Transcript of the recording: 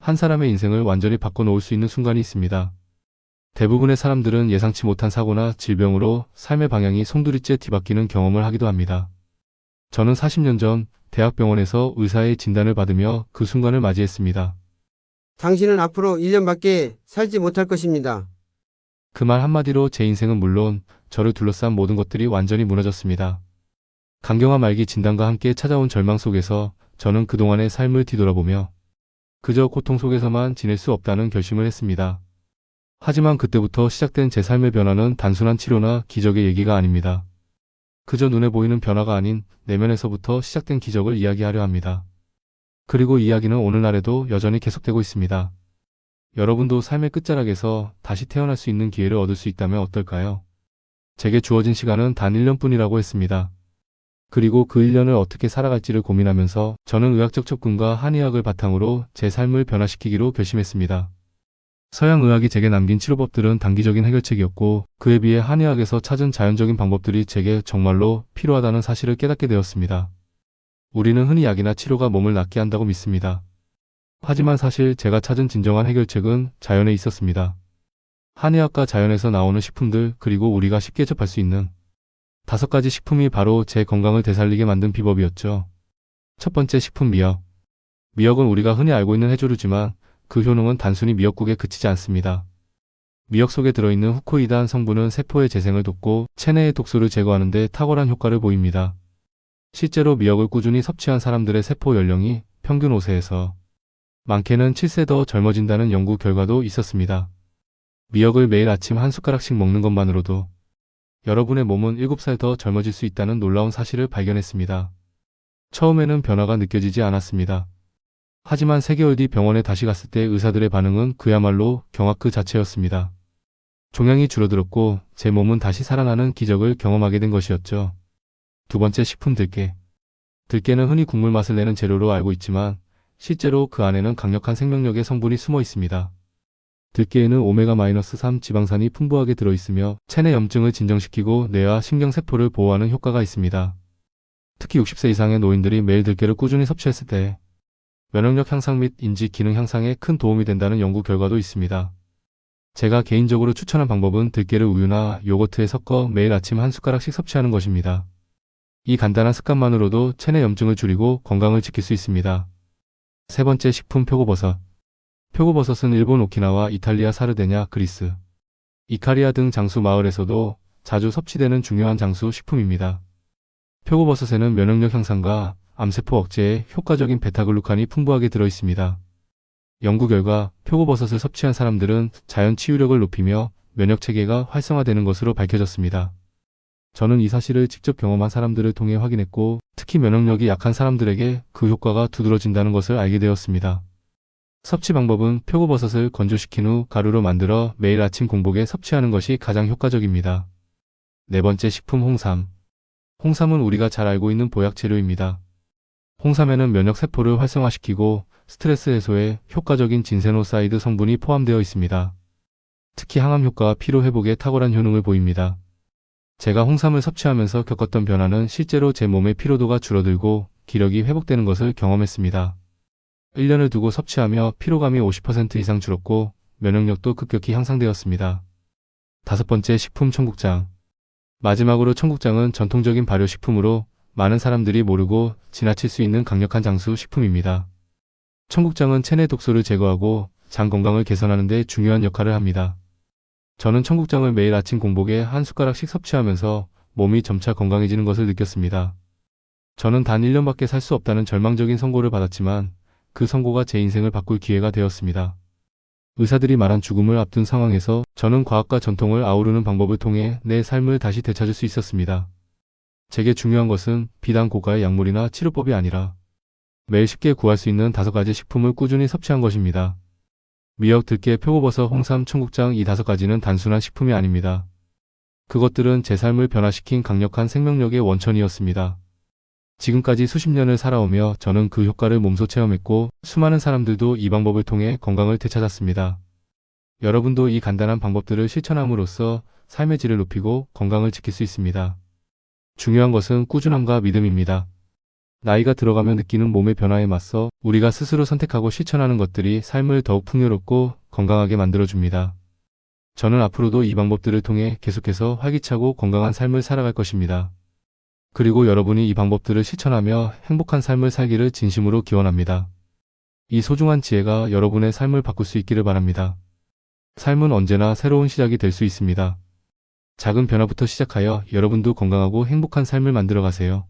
한 사람의 인생을 완전히 바꿔놓을 수 있는 순간이 있습니다. 대부분의 사람들은 예상치 못한 사고나 질병으로 삶의 방향이 송두리째 뒤바뀌는 경험을 하기도 합니다. 저는 40년 전 대학병원에서 의사의 진단을 받으며 그 순간을 맞이했습니다. 당신은 앞으로 1년밖에 살지 못할 것입니다. 그 말 한마디로 제 인생은 물론 저를 둘러싼 모든 것들이 완전히 무너졌습니다. 강경화 말기 진단과 함께 찾아온 절망 속에서 저는 그동안의 삶을 뒤돌아보며 그저 고통 속에서만 지낼 수 없다는 결심을 했습니다. 하지만 그때부터 시작된 제 삶의 변화는 단순한 치료나 기적의 얘기가 아닙니다. 그저 눈에 보이는 변화가 아닌 내면에서부터 시작된 기적을 이야기하려 합니다. 그리고 이야기는 오늘날에도 여전히 계속되고 있습니다. 여러분도 삶의 끝자락에서 다시 태어날 수 있는 기회를 얻을 수 있다면 어떨까요? 제게 주어진 시간은 단 1년뿐이라고 했습니다. 그리고 그 1년을 어떻게 살아갈지를 고민하면서 저는 의학적 접근과 한의학을 바탕으로 제 삶을 변화시키기로 결심했습니다. 서양의학이 제게 남긴 치료법들은 단기적인 해결책이었고 그에 비해 한의학에서 찾은 자연적인 방법들이 제게 정말로 필요하다는 사실을 깨닫게 되었습니다. 우리는 흔히 약이나 치료가 몸을 낫게 한다고 믿습니다. 하지만 사실 제가 찾은 진정한 해결책은 자연에 있었습니다. 한의학과 자연에서 나오는 식품들 그리고 우리가 쉽게 접할 수 있는 5가지 식품이 바로 제 건강을 되살리게 만든 비법이었죠. 첫 번째 식품 미역. 미역은 우리가 흔히 알고 있는 해조류지만 그 효능은 단순히 미역국에 그치지 않습니다. 미역 속에 들어있는 후코이드한 성분은 세포의 재생을 돕고 체내의 독소를 제거하는 데 탁월한 효과를 보입니다. 실제로 미역을 꾸준히 섭취한 사람들의 세포 연령이 평균 5세에서 많게는 7세 더 젊어진다는 연구 결과도 있었습니다. 미역을 매일 아침 한 숟가락씩 먹는 것만으로도 여러분의 몸은 7살 더 젊어질 수 있다는 놀라운 사실을 발견했습니다. 처음에는 변화가 느껴지지 않았습니다. 하지만 3개월 뒤 병원에 다시 갔을 때 의사들의 반응은 그야말로 경악 그 자체였습니다. 종양이 줄어들었고 제 몸은 다시 살아나는 기적을 경험하게 된 것이었죠. 두 번째 식품 들깨. 들깨는 흔히 국물 맛을 내는 재료로 알고 있지만 실제로 그 안에는 강력한 생명력의 성분이 숨어 있습니다. 들깨에는 오메가-3 지방산이 풍부하게 들어있으며 체내 염증을 진정시키고 뇌와 신경세포를 보호하는 효과가 있습니다. 특히 60세 이상의 노인들이 매일 들깨를 꾸준히 섭취했을 때 면역력 향상 및 인지 기능 향상에 큰 도움이 된다는 연구 결과도 있습니다. 제가 개인적으로 추천한 방법은 들깨를 우유나 요거트에 섞어 매일 아침 한 숟가락씩 섭취하는 것입니다. 이 간단한 습관만으로도 체내 염증을 줄이고 건강을 지킬 수 있습니다. 세 번째 식품 표고버섯. 표고버섯은 일본 오키나와 이탈리아 사르데냐, 그리스, 이카리아 등 장수 마을에서도 자주 섭취되는 중요한 장수 식품입니다. 표고버섯에는 면역력 향상과 암세포 억제에 효과적인 베타글루칸이 풍부하게 들어있습니다. 연구 결과 표고버섯을 섭취한 사람들은 자연 치유력을 높이며 면역체계가 활성화되는 것으로 밝혀졌습니다. 저는 이 사실을 직접 경험한 사람들을 통해 확인했고 특히 면역력이 약한 사람들에게 그 효과가 두드러진다는 것을 알게 되었습니다. 섭취 방법은 표고버섯을 건조시킨 후 가루로 만들어 매일 아침 공복에 섭취하는 것이 가장 효과적입니다. 네 번째 식품 홍삼. 홍삼은 우리가 잘 알고 있는 보약 재료입니다. 홍삼에는 면역세포를 활성화시키고 스트레스 해소에 효과적인 진세노사이드 성분이 포함되어 있습니다. 특히 항암 효과와 피로회복에 탁월한 효능을 보입니다. 제가 홍삼을 섭취하면서 겪었던 변화는 실제로 제 몸의 피로도가 줄어들고 기력이 회복되는 것을 경험했습니다. 1년을 두고 섭취하며 피로감이 50% 이상 줄었고 면역력도 급격히 향상되었습니다. 다섯 번째 식품 청국장. 마지막으로 청국장은 전통적인 발효식품으로 많은 사람들이 모르고 지나칠 수 있는 강력한 장수 식품입니다. 청국장은 체내 독소를 제거하고 장 건강을 개선하는 데 중요한 역할을 합니다. 저는 청국장을 매일 아침 공복에 한 숟가락씩 섭취하면서 몸이 점차 건강해지는 것을 느꼈습니다. 저는 단 1년밖에 살 수 없다는 절망적인 선고를 받았지만 그 선고가 제 인생을 바꿀 기회가 되었습니다. 의사들이 말한 죽음을 앞둔 상황에서 저는 과학과 전통을 아우르는 방법을 통해 내 삶을 다시 되찾을 수 있었습니다. 제게 중요한 것은 비단 고가의 약물이나 치료법이 아니라 매일 쉽게 구할 수 있는 5가지 식품을 꾸준히 섭취한 것입니다. 미역, 들깨, 표고버섯, 홍삼, 청국장 이 5가지는 단순한 식품이 아닙니다. 그것들은 제 삶을 변화시킨 강력한 생명력의 원천이었습니다. 지금까지 수십 년을 살아오며 저는 그 효과를 몸소 체험했고 수많은 사람들도 이 방법을 통해 건강을 되찾았습니다. 여러분도 이 간단한 방법들을 실천함으로써 삶의 질을 높이고 건강을 지킬 수 있습니다. 중요한 것은 꾸준함과 믿음입니다. 나이가 들어가며 느끼는 몸의 변화에 맞서 우리가 스스로 선택하고 실천하는 것들이 삶을 더욱 풍요롭고 건강하게 만들어줍니다. 저는 앞으로도 이 방법들을 통해 계속해서 활기차고 건강한 삶을 살아갈 것입니다. 그리고 여러분이 이 방법들을 실천하며 행복한 삶을 살기를 진심으로 기원합니다. 이 소중한 지혜가 여러분의 삶을 바꿀 수 있기를 바랍니다. 삶은 언제나 새로운 시작이 될 수 있습니다. 작은 변화부터 시작하여 여러분도 건강하고 행복한 삶을 만들어 가세요.